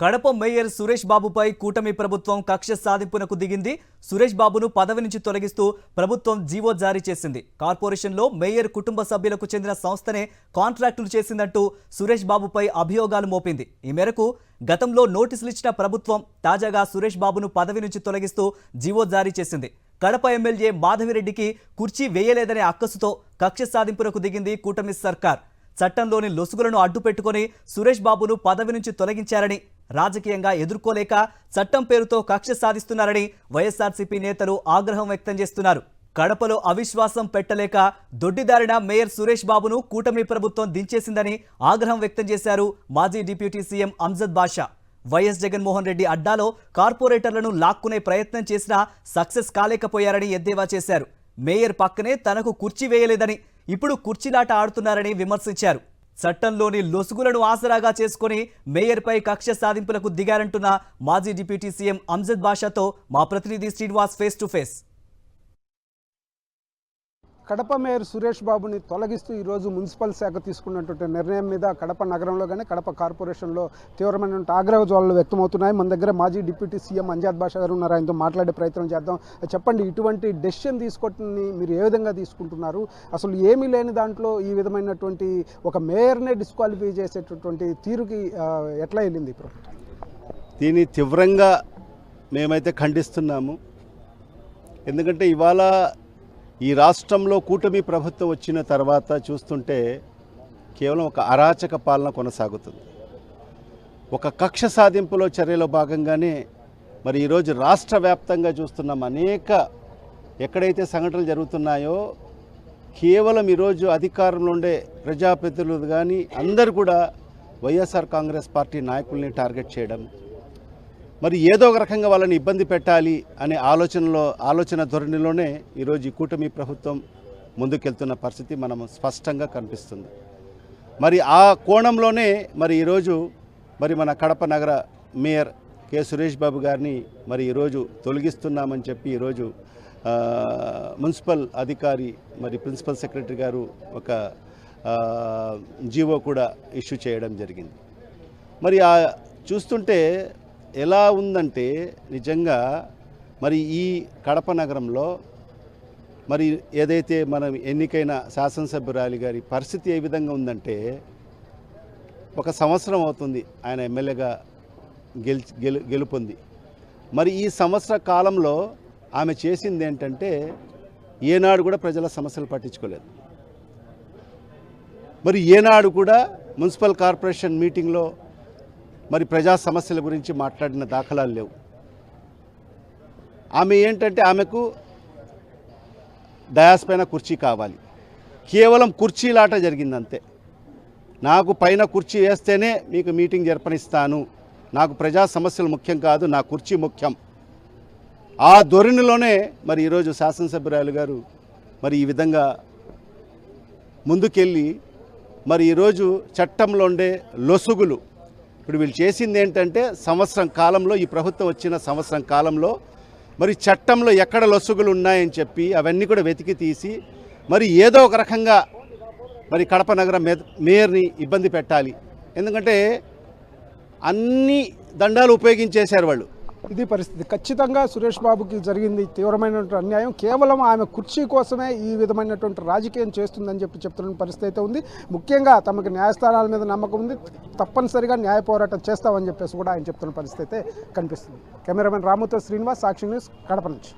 Kadapa mayor Suresh బాబుపై కూటమి ప్రభుత్వం కక్ష సాధింపునకు దిగింది. సురేష్ బాబును పదవి నుంచి తొలగిస్తూ ప్రభుత్వం జీవో జారీ చేసింది. కార్పొరేషన్లో మేయర్ కుటుంబ సభ్యులకు చెందిన సంస్థనే కాంట్రాక్టులు చేసిందంటూ సురేష్ బాబుపై అభియోగాలు మోపింది. ఈ మేరకు గతంలో నోటీసులు ఇచ్చిన ప్రభుత్వం తాజాగా సురేష్ బాబును పదవి నుంచి తొలగిస్తూ జీవో జారీ చేసింది. కడప ఎమ్మెల్యే మాధవిరెడ్డికి కుర్చీ వేయలేదనే అక్కసుతో కక్ష సాధింపునకు దిగింది కూటమి సర్కార్. చట్టంలోని లొసుగులను అడ్డుపెట్టుకుని సురేష్ బాబును పదవి నుంచి తొలగించారని, రాజకీయంగా ఎదుర్కోలేక చట్టం పేరుతో కక్ష సాధిస్తున్నారని వైఎస్ఆర్సీపీ నేతలు ఆగ్రహం వ్యక్తం చేస్తున్నారు. కడపలో అవిశ్వాసం పెట్టలేక దొడ్డిదారిన మేయర్ సురేష్ బాబును కూటమి ప్రభుత్వం దించేసిందని ఆగ్రహం వ్యక్తం చేశారు మాజీ డిప్యూటీ సీఎం అంజద్ బాషా. వైఎస్ జగన్మోహన్ రెడ్డి అడ్డాలో కార్పొరేటర్లను లాక్కునే ప్రయత్నం చేసినా సక్సెస్ కాలేకపోయారని ఎద్దేవా చేశారు. మేయర్ పక్కనే తనకు కుర్చీ వేయలేదని, ఇప్పుడు కుర్చీలాట ఆడుతున్నారని విమర్శించారు. చట్టంలోని లొసుగులను ఆసరాగా చేసుకుని మేయర్పై కక్ష సాధింపులకు దిగారంటున్న మాజీ డిప్యూటీ సీఎం అంజద్ బాషాతో మా ప్రతినిధి Srinivas face to face. Kadapa mayor Suresh బాబుని తొలగిస్తూ ఈరోజు మున్సిపల్ శాఖ తీసుకున్నటువంటి నిర్ణయం మీద కడప నగరంలో కానీ కడప కార్పొరేషన్లో తీవ్రమైన ఆగ్రహ జ్వాలలు వ్యక్తమవుతున్నాయి. మన దగ్గర మాజీ డిప్యూటీ సీఎం అంజద్ బాషా గారు ఉన్నారు. ఆయనతో మాట్లాడే ప్రయత్నం చేద్దాం. చెప్పండి, ఇటువంటి డెసిషన్ తీసుకోవటాన్ని మీరు ఏ విధంగా తీసుకుంటున్నారు? అసలు ఏమీ లేని దాంట్లో ఈ విధమైనటువంటి ఒక మేయర్నే డిస్క్వాలిఫై చేసేటటువంటి తీరుకి ఎట్లా వెళ్ళింది ప్రభుత్వం? దీన్ని తీవ్రంగా మేమైతే ఖండిస్తున్నాము. ఎందుకంటే ఇవాళ ఈ రాష్ట్రంలో కూటమి ప్రభుత్వం వచ్చిన తర్వాత చూస్తుంటే కేవలం ఒక అరాచక పాలన కొనసాగుతుంది. ఒక కక్ష సాధింపులో చర్యలో భాగంగానే మరి ఈరోజు రాష్ట్ర వ్యాప్తంగా చూస్తున్నాం అనేక ఎక్కడైతే సంఘటనలు జరుగుతున్నాయో కేవలం ఈరోజు అధికారంలో ఉండే ప్రజాప్రతినిధులు కానీ అందరూ కూడా వైఎస్ఆర్ కాంగ్రెస్ పార్టీ నాయకుల్ని టార్గెట్ చేయడం, మరి ఏదో ఒక రకంగా వాళ్ళని ఇబ్బంది పెట్టాలి అనే ఆలోచన ధోరణిలోనే ఈరోజు ఈ కూటమి ప్రభుత్వం ముందుకెళ్తున్న పరిస్థితి మనం స్పష్టంగా కనిపిస్తుంది. మరి ఆ కోణంలోనే మరి ఈరోజు మరి మన కడప నగర మేయర్ కె సురేష్ బాబు గారిని మరి ఈరోజు తొలగిస్తున్నామని చెప్పి ఈరోజు మున్సిపల్ అధికారి మరి ప్రిన్సిపల్ సెక్రటరీ గారు ఒక జీవో కూడా ఇష్యూ చేయడం జరిగింది. మరి చూస్తుంటే ఎలా ఉందంటే నిజంగా మరి ఈ కడప నగరంలో మరి ఏదైతే మనం ఎన్నికైన శాసనసభ్యురాలి గారి పరిస్థితి ఏ విధంగా ఉందంటే, ఒక సంవత్సరం అవుతుంది ఆయన ఎమ్మెల్యేగా గెలుపొంది. మరి ఈ సంవత్సర కాలంలో ఆమె చేసింది ఏంటంటే ఏనాడు కూడా ప్రజల సమస్యలు పట్టించుకోలేదు. మరి ఏనాడు కూడా మున్సిపల్ కార్పొరేషన్ మీటింగ్లో మరి ప్రజా సమస్యల గురించి మాట్లాడిన దాఖలాలు లేవు. ఆమె ఏంటంటే ఆమెకు డయాస్ పైన కుర్చీ కావాలి, కేవలం కుర్చీలాట జరిగిందంతే. నాకు పైన కుర్చీ వేస్తేనే మీకు మీటింగ్ జరపనిస్తాను, నాకు ప్రజా సమస్యలు ముఖ్యం కాదు, నా కుర్చీ ముఖ్యం. ఆ ధోరణిలోనే మరి ఈరోజు శాసనసభ్యురాలు గారు మరి ఈ విధంగా ముందుకెళ్ళి మరి ఈరోజు చట్టంలో ఉండే లొసుగులు, ఇప్పుడు వీళ్ళు చేసింది ఏంటంటే సంవత్సరం కాలంలో, ఈ ప్రభుత్వం వచ్చిన సంవత్సరం కాలంలో మరి చట్టంలో ఎక్కడ లొసుగులు ఉన్నాయని చెప్పి అవన్నీ కూడా వెతికి తీసి మరి ఏదో ఒక రకంగా మరి కడప నగర మేయర్ని ఇబ్బంది పెట్టాలి. ఎందుకంటే అన్ని దండాలు ఉపయోగించేశారు వాళ్ళు. ఇది పరిస్థితి. ఖచ్చితంగా సురేష్ బాబుకి జరిగింది తీవ్రమైనటువంటి అన్యాయం. కేవలం ఆమె కుర్చీ కోసమే ఈ విధమైనటువంటి రాజకీయం చేస్తుందని చెప్తున్న పరిస్థితి అయితే ఉంది. ముఖ్యంగా తమకు న్యాయస్థానాల మీద నమ్మకం ఉంది, తప్పనిసరిగా న్యాయ పోరాటం చేస్తామని చెప్పేసి కూడా ఆయన చెప్తున్న పరిస్థితి అయితే కనిపిస్తుంది. కెమెరామెన్ రాముతో శ్రీనివాస్, సాక్షి న్యూస్, కడప నుంచి.